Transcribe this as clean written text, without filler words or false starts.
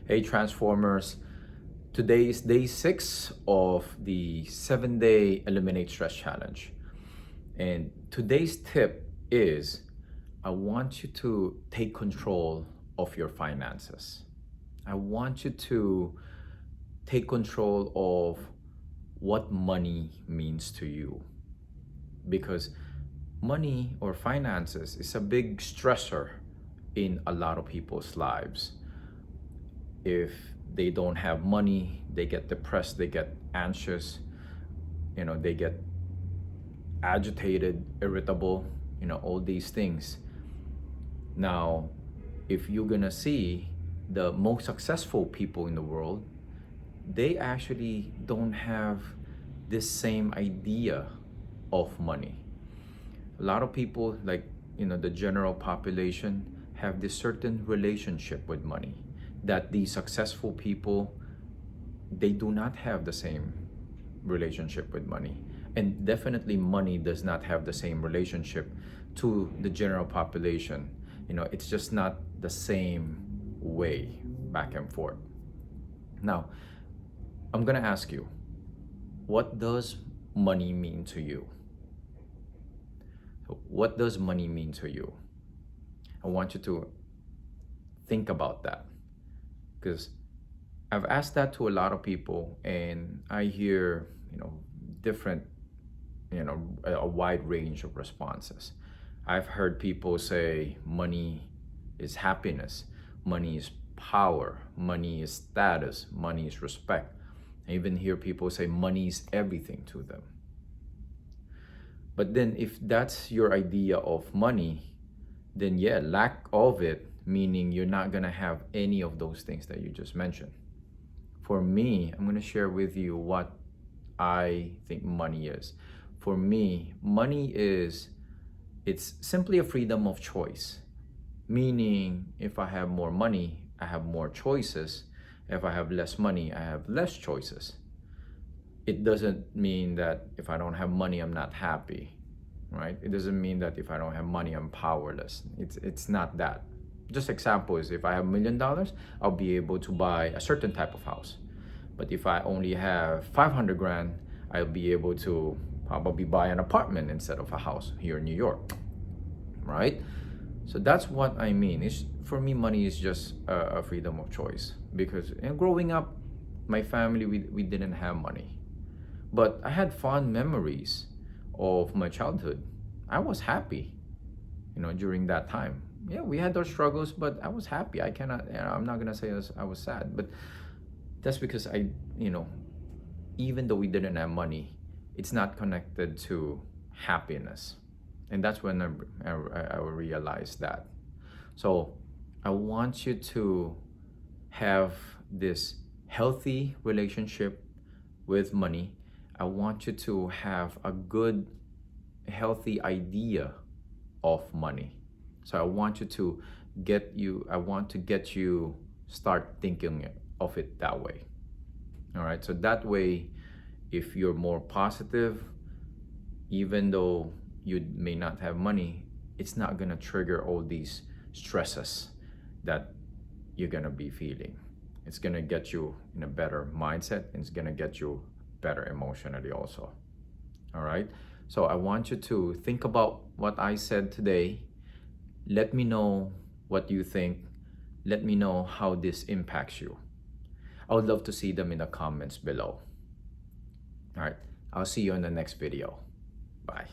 Hey Transformers, today is day 6 of the 7-day Eliminate Stress Challenge. And today's tip is I want you to take control of your finances. I want you to take control of what money means to you. Because money or finances is a big stressor in a lot of people's lives. If they don't have money, they get depressed, they get anxious, they get agitated, irritable, all these things. Now, if you're gonna see the most successful people in the world, they actually don't have this same idea of money. A lot of people, like, the general population, have this certain relationship with money that the successful people, they do not have the same relationship with money. And definitely money does not have the same relationship to the general population. It's just not the same way, back and forth. Now, I'm gonna ask you, what does money mean to you? What does money mean to you? I want you to think about that, because I've asked that to a lot of people, and I hear, different, a wide range of responses. I've heard people say money is happiness, money is power, money is status, money is respect. I even hear people say money is everything to them. But then if that's your idea of money, then yeah, lack of it, meaning you're not gonna have any of those things that you just mentioned. For me, I'm gonna share with you what I think money is. For me, money it's simply a freedom of choice. Meaning, if I have more money, I have more choices. If I have less money, I have less choices. It doesn't mean that if I don't have money, I'm not happy, right? It doesn't mean that if I don't have money, I'm powerless. It's not that. Just example is, if I have $1 million, I'll be able to buy a certain type of house. But if I only have 500 grand, I'll be able to probably buy an apartment instead of a house here in New York, right? So that's what I mean. For me, money is just a freedom of choice. Because growing up, my family, we didn't have money. But I had fond memories of my childhood. I was happy, during that time. Yeah, we had those struggles, but I was happy. I'm not gonna say I was sad, but that's because even though we didn't have money, it's not connected to happiness. And that's when I realized that. So I want you to have this healthy relationship with money. I want you to have a good, healthy idea of money. So I want to get you start thinking of it that way. All right. So that way, if you're more positive, even though you may not have money, it's not gonna trigger all these stresses that you're gonna be feeling. It's gonna get you in a better mindset, and it's gonna get you better emotionally also. All right. So I want you to think about what I said today. Let me know what you think. Let me know how this impacts you. I would love to see them in the comments below. All right. I'll see you in the next video. Bye.